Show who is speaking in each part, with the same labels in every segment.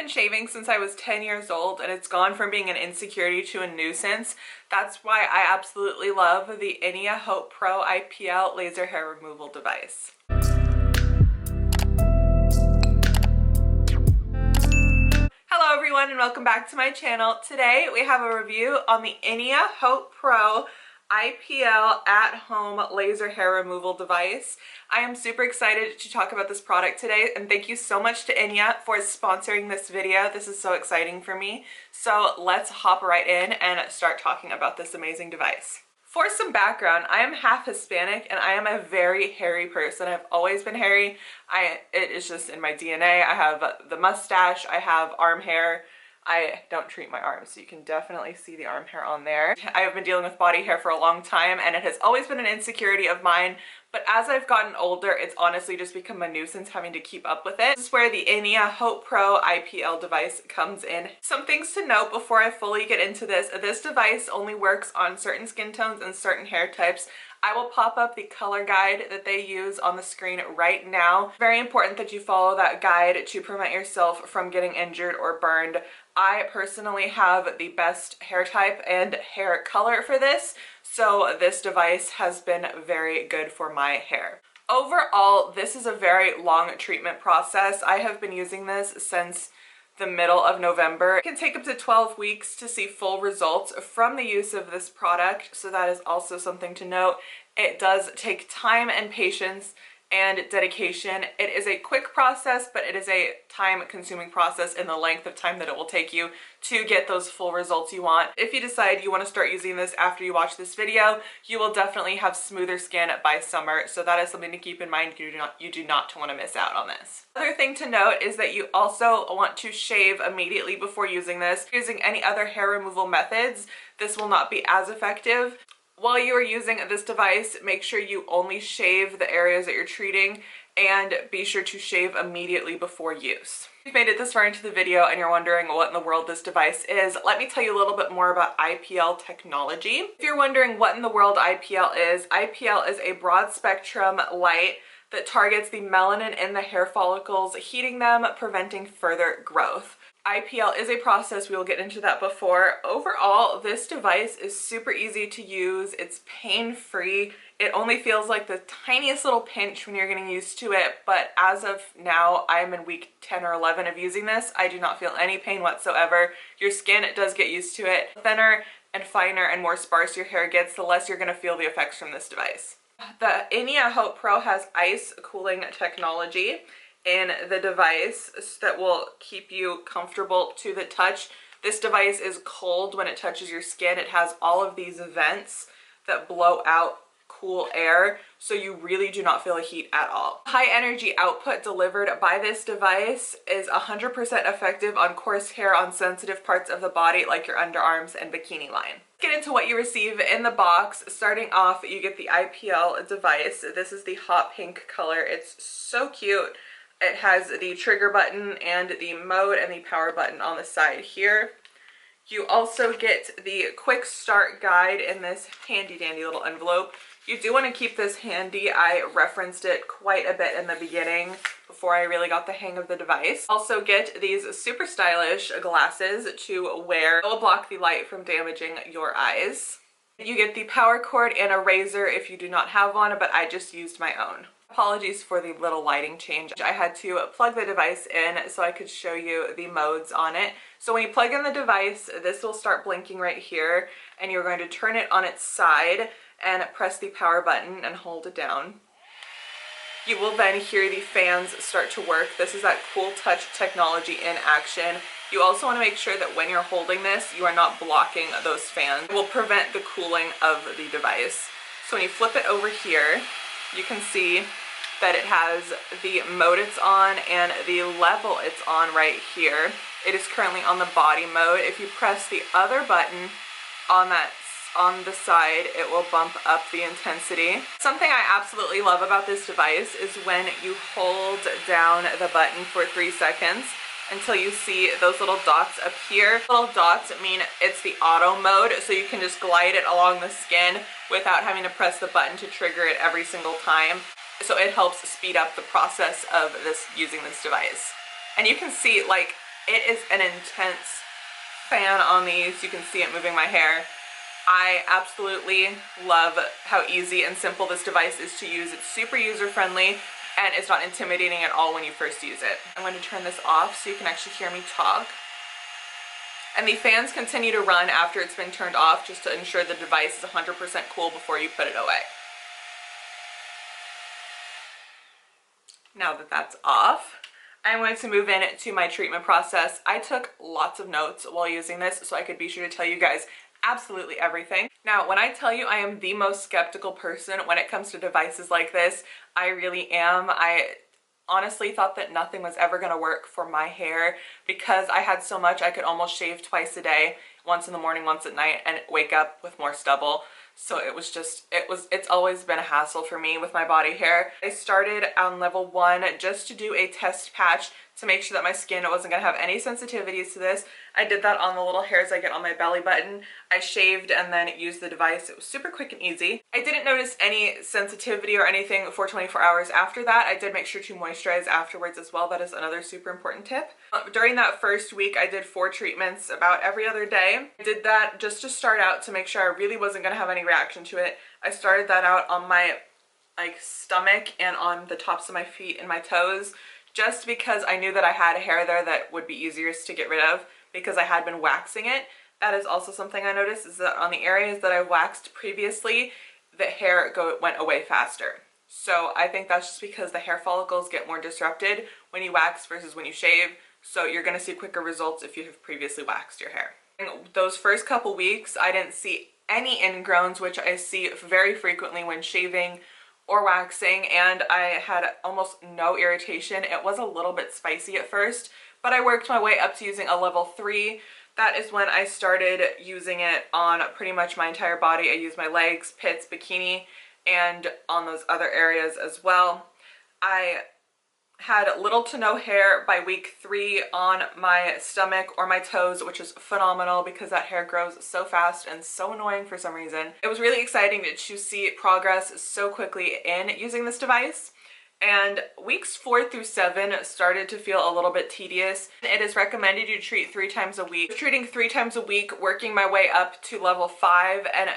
Speaker 1: been shaving since I was 10 years old, and it's gone from being an insecurity to a nuisance. That's why I absolutely love the Inia Haute Pro IPL laser hair removal device. Hello everyone and welcome back to my channel. Today we have a review on the Inia Haute Pro IPL at-home laser hair removal device. I am super excited to talk about this product today, and thank you so much to Inia for sponsoring this video. This is so exciting for me. So let's hop right in and start talking about this amazing device. For some background, I am half Hispanic and I am a very hairy person. I've always been hairy. It is just in my DNA. I have the mustache, I have arm hair. I don't treat my arms, so you can definitely see the arm hair on there. I have been dealing with body hair for a long time and it has always been an insecurity of mine, but as I've gotten older, it's honestly just become a nuisance having to keep up with it. This is where the Inia Haute Pro IPL device comes in. Some things to note before I fully get into this. This device only works on certain skin tones and certain hair types. I will pop up the color guide that they use on the screen right now. Very important that you follow that guide to prevent yourself from getting injured or burned. I personally have the best hair type and hair color for this, so this device has been very good for my hair. Overall, this is a very long treatment process. I have been using this since the middle of November. It can take up to 12 weeks to see full results from the use of this product, so that is also something to note. It does take time and patience and dedication. It is a quick process, but it is a time-consuming process in the length of time that it will take you to get those full results you want. If you decide you want to start using this after you watch this video, you will definitely have smoother skin by summer, so that is something to keep in mind. You do not want to miss out on this. Another thing to note is that you also want to shave immediately before using this. Using any other hair removal methods, this will not be as effective. While you are using this device, make sure you only shave the areas that you're treating and be sure to shave immediately before use. If you've made it this far into the video and you're wondering what in the world this device is, let me tell you a little bit more about IPL technology. If you're wondering what in the world IPL is a broad spectrum light that targets the melanin in the hair follicles, heating them, preventing further growth. IPL is a process, we will get into that before. Overall, this device is super easy to use. It's pain-free. It only feels like the tiniest little pinch when you're getting used to it, but as of now, I'm in week 10 or 11 of using this. I do not feel any pain whatsoever. Your skin does get used to it. The thinner and finer and more sparse your hair gets, the less you're gonna feel the effects from this device. The Inia Haute Pro has ice cooling technology in the device that will keep you comfortable to the touch. This device is cold when it touches your skin. It has all of these vents that blow out cool air, so you really do not feel a heat at all. High energy output delivered by this device is 100% effective on coarse hair on sensitive parts of the body like your underarms and bikini line. Let's get into what you receive in the box. Starting off, you get the IPL device. This is the hot pink color. It's so cute. It has the trigger button and the mode and the power button on the side here. You also get the quick start guide in this handy dandy little envelope. You do want to keep this handy. I referenced it quite a bit in the beginning before I really got the hang of the device. Also get these super stylish glasses to wear. It will block the light from damaging your eyes. You get the power cord and a razor if you do not have one, but I just used my own. Apologies for the little lighting change. I had to plug the device in so I could show you the modes on it. So when you plug in the device, this will start blinking right here, and you're going to turn it on its side and press the power button and hold it down. You will then hear the fans start to work. This is that cool touch technology in action. You also want to make sure that when you're holding this, you are not blocking those fans. It will prevent the cooling of the device. So when you flip it over here, you can see that it has the mode it's on and the level it's on right here. It is currently on the body mode. If you press the other button on the side, it will bump up the intensity. Something I absolutely love about this device is when you hold down the button for 3 seconds until you see those little dots up here. Little dots mean it's the auto mode, so you can just glide it along the skin without having to press the button to trigger it every single time. So it helps speed up the process of using this device. And you can see, like, It is an intense fan on these. You can see it moving my hair. I absolutely love how easy and simple this device is to use. It's super user-friendly and it's not intimidating at all when you first use it. I'm going to turn this off so you can actually hear me talk. And the fans continue to run after it's been turned off just to ensure the device is 100% cool before you put it away. Now that that's off, I'm going to move in to my treatment process. I took lots of notes while using this so I could be sure to tell you guys absolutely everything. Now, when I tell you I am the most skeptical person when it comes to devices like this, I really am. I honestly thought that nothing was ever going to work for my hair because I had so much I could almost shave twice a day, once in the morning, once at night, and wake up with more stubble. So it was just, it's always been a hassle for me with my body hair. I started on level 1 just to do a test patch to make sure that my skin wasn't going to have any sensitivities to this. I did that on the little hairs I get on my belly button. I shaved and then used the device. It was super quick and easy. I didn't notice any sensitivity or anything for 24 hours after that. I did make sure to moisturize afterwards as well. That is another super important tip. During that first week, I did 4 treatments about every other day. I did that just to start out to make sure I really wasn't going to have any reaction to it. I started that out on my stomach and on the tops of my feet and my toes, just because I knew that I had hair there that would be easiest to get rid of because I had been waxing it. That is also something I noticed, is that on the areas that I waxed previously, the hair went away faster. So I think that's just because the hair follicles get more disrupted when you wax versus when you shave. So you're going to see quicker results if you have previously waxed your hair. In those first couple weeks, I didn't see any ingrowns, which I see very frequently when shaving or waxing, and I had almost no irritation. It was a little bit spicy at first, but I worked my way up to using a level 3. That is when I started using it on pretty much my entire body. I used my legs, pits, bikini, and on those other areas as well. I had little to no hair by week 3 on my stomach or my toes, which is phenomenal because that hair grows so fast and so annoying for some reason. It was really exciting to see progress so quickly in using this device. And weeks 4 through 7 started to feel a little bit tedious. It is recommended you treat 3 times a week. Treating 3 times a week, working my way up to level 5, and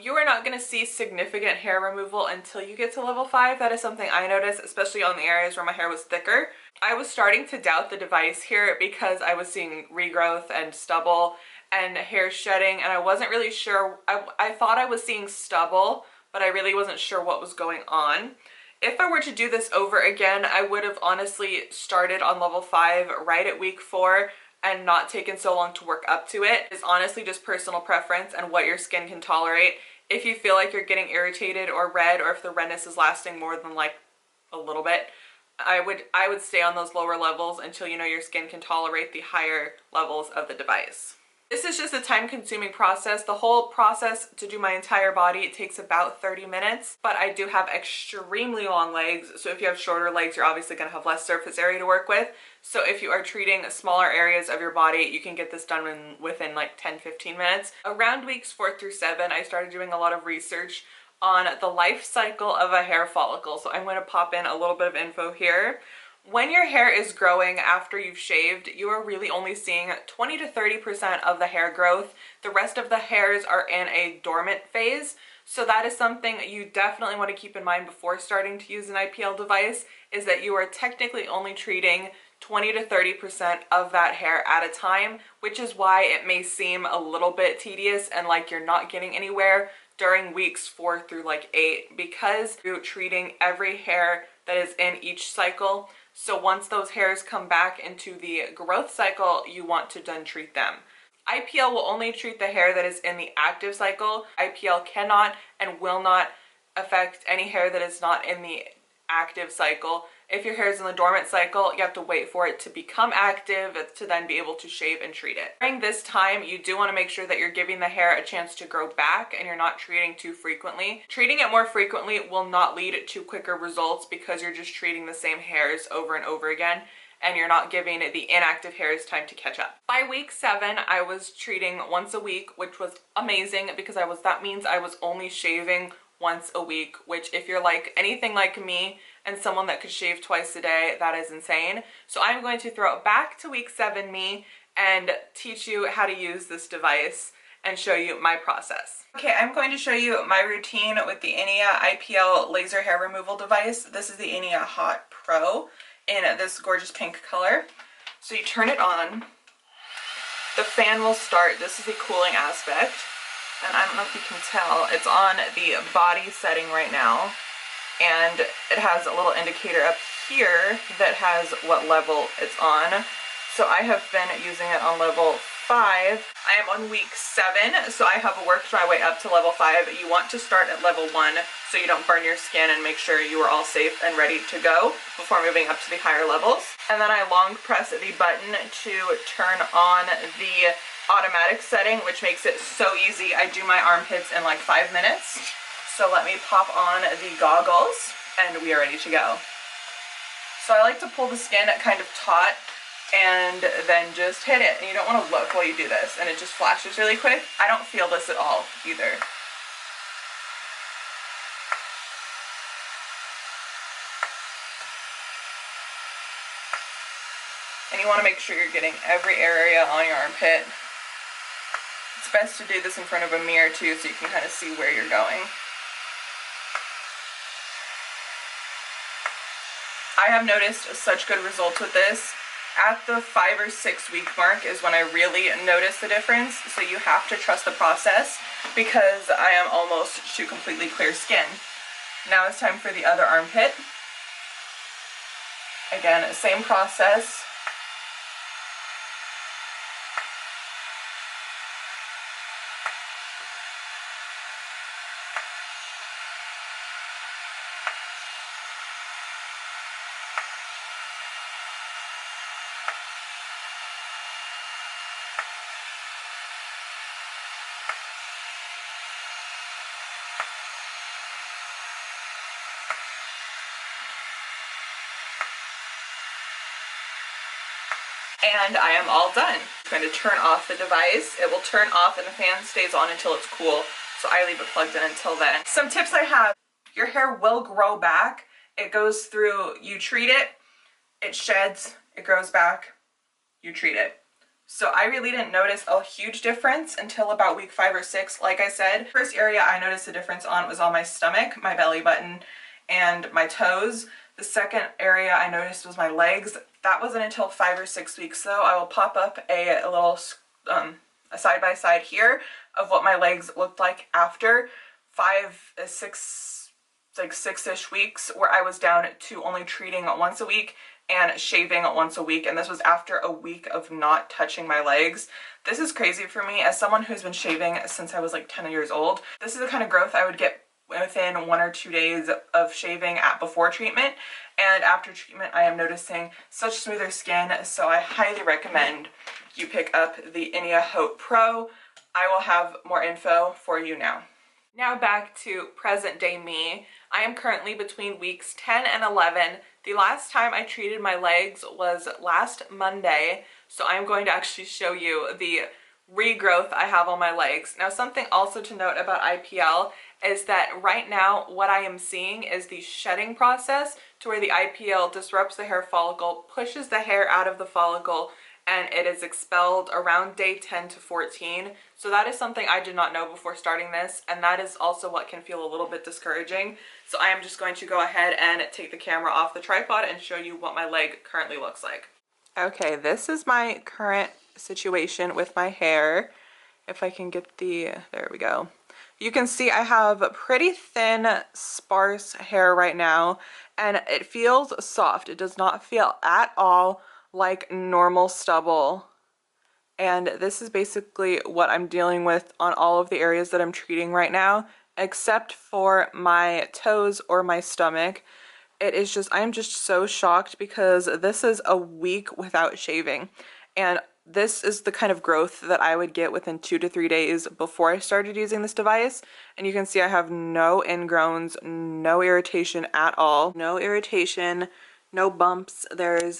Speaker 1: you are not going to see significant hair removal until you get to level 5. That is something I noticed, especially on the areas where my hair was thicker. I was starting to doubt the device here because I was seeing regrowth and stubble and hair shedding, and I wasn't really sure. I thought I was seeing stubble, but I really wasn't sure what was going on. If I were to do this over again, I would have honestly started on level 5 right at week 4 and not taken so long to work up to it. It's honestly just personal preference and what your skin can tolerate. If you feel like you're getting irritated or red, or if the redness is lasting more than like a little bit, I would stay on those lower levels until you know your skin can tolerate the higher levels of the device. This is just a time-consuming process. The whole process to do my entire body, it takes about 30 minutes, but I do have extremely long legs, so if you have shorter legs, you're obviously going to have less surface area to work with. So if you are treating smaller areas of your body, you can get this done within like 10-15 minutes. Around weeks 4 through 7, I started doing a lot of research on the life cycle of a hair follicle. So I'm going to pop in a little bit of info here. When your hair is growing after you've shaved, you are really only seeing 20 to 30% of the hair growth. The rest of the hairs are in a dormant phase. So that is something you definitely want to keep in mind before starting to use an IPL device, is that you are technically only treating 20 to 30% of that hair at a time, which is why it may seem a little bit tedious and like you're not getting anywhere during weeks 4 through like 8, because you're treating every hair that is in each cycle. So once those hairs come back into the growth cycle, you want to then treat them. IPL will only treat the hair that is in the active cycle. IPL cannot and will not affect any hair that is not in the active cycle. If your hair is in the dormant cycle, you have to wait for it to become active to then be able to shave and treat it. During this time, you do want to make sure that you're giving the hair a chance to grow back and you're not treating too frequently. Treating it more frequently will not lead to quicker results because you're just treating the same hairs over and over again, and you're not giving the inactive hairs time to catch up. By week 7, I was treating once a week, which was amazing because that means I was only shaving once a week, which if you're like anything like me and someone that could shave twice a day, that is insane. So I'm going to throw it back to week 7 me and teach you how to use this device and show you my process. Okay, I'm going to show you my routine with the Inia IPL laser hair removal device. This is the Inia Haute Pro in this gorgeous pink color. So you turn it on, the fan will start. This is the cooling aspect, and I don't know if you can tell, it's on the body setting right now, and it has a little indicator up here that has what level it's on. So I have been using it on level 5. I am on week 7, so I have worked my way up to level 5. You want to start at level 1 so you don't burn your skin, and make sure you are all safe and ready to go before moving up to the higher levels. And then I long press the button to turn on the automatic setting, which makes it so easy. I do my armpits in like 5 minutes. So let me pop on the goggles and we are ready to go. So I like to pull the skin kind of taut and then just hit it. And you don't want to look while you do this, and it just flashes really quick. I don't feel this at all either. And you want to make sure you're getting every area on your armpit. It's best to do this in front of a mirror too, so you can kind of see where you're going. I have noticed such good results with this. At the 5 or 6 week mark is when I really notice the difference, so you have to trust the process because I am almost to completely clear skin. Now it's time for the other armpit. Again, same process. And I am all done. I'm going to turn off the device. It will turn off and the fan stays on until it's cool, so I leave it plugged in until then. Some tips I have: your hair will grow back. It goes through, you treat it, it sheds, it grows back, you treat it. So I really didn't notice a huge difference until about week 5 or 6. Like I said, first area I noticed a difference on was on my stomach, my belly button, and my toes. The second area I noticed was my legs. That wasn't until 5 or 6 weeks though. I will pop up a little a side by side here of what my legs looked like after 6-ish weeks, where I was down to only treating once a week and shaving once a week, and this was after a week of not touching my legs. This is crazy for me as someone who's been shaving since I was like 10 years old. This is the kind of growth I would get within 1 or 2 days of shaving before treatment, and after treatment I am noticing such smoother skin, so I highly recommend you pick up the Inia Haute Pro. I will have more info for you now. Now back to present day me. I am currently between weeks 10 and 11. The last time I treated my legs was last Monday, so I'm going to actually show you the regrowth I have on my legs. Now, something also to note about IPL is that right now what I am seeing is the shedding process, to where the IPL disrupts the hair follicle, pushes the hair out of the follicle, and it is expelled around day 10 to 14. So that is something I did not know before starting this, and that is also what can feel a little bit discouraging. So I am just going to go ahead and take the camera off the tripod and show you what my leg currently looks like. Okay, this is my current situation with my hair. If I can get there we go. You can see I have pretty thin, sparse hair right now, and it feels soft. It does not feel at all like normal stubble. And this is basically what I'm dealing with on all of the areas that I'm treating right now, except for my toes or my stomach. It is just, I'm just so shocked because this is a week without shaving, and this is the kind of growth that I would get within 2 to 3 days before I started using this device. And you can see I have no ingrowns, no irritation at all, no irritation, no bumps. There's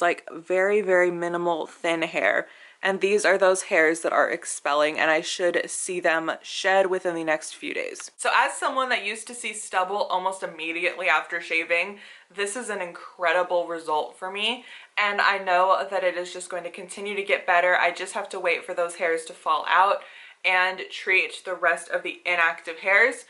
Speaker 1: like very minimal thin hair. And these are those hairs that are expelling, and I should see them shed within the next few days. So as someone that used to see stubble almost immediately after shaving, this is an incredible result for me. And I know that it is just going to continue to get better. I just have to wait for those hairs to fall out and treat the rest of the inactive hairs,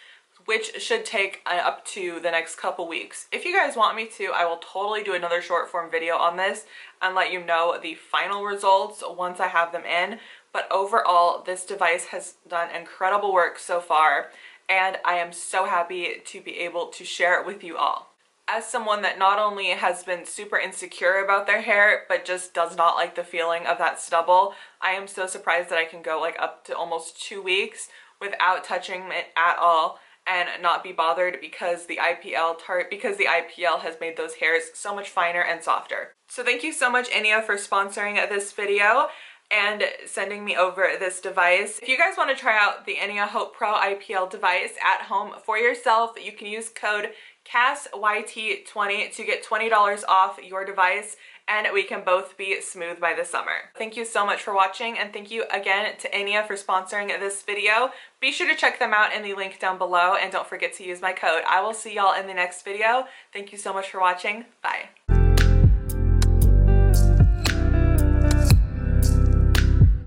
Speaker 1: which should take up to the next couple weeks. If you guys want me to, I will totally do another short form video on this and let you know the final results once I have them in. But overall, this device has done incredible work so far, and I am so happy to be able to share it with you all. As someone that not only has been super insecure about their hair, but just does not like the feeling of that stubble, I am so surprised that I can go like up to almost 2 weeks without touching it at all and not be bothered because the IPL has made those hairs so much finer and softer. So thank you so much, Inia, for sponsoring this video and sending me over this device. If you guys want to try out the Inia Haute Pro IPL device at home for yourself, you can use code CASSYT20 to get $20 off your device, and we can both be smooth by the summer. Thank you so much for watching, and thank you again to Inia for sponsoring this video. Be sure to check them out in the link down below, and don't forget to use my code. I will see y'all in the next video. Thank you so much for watching. Bye.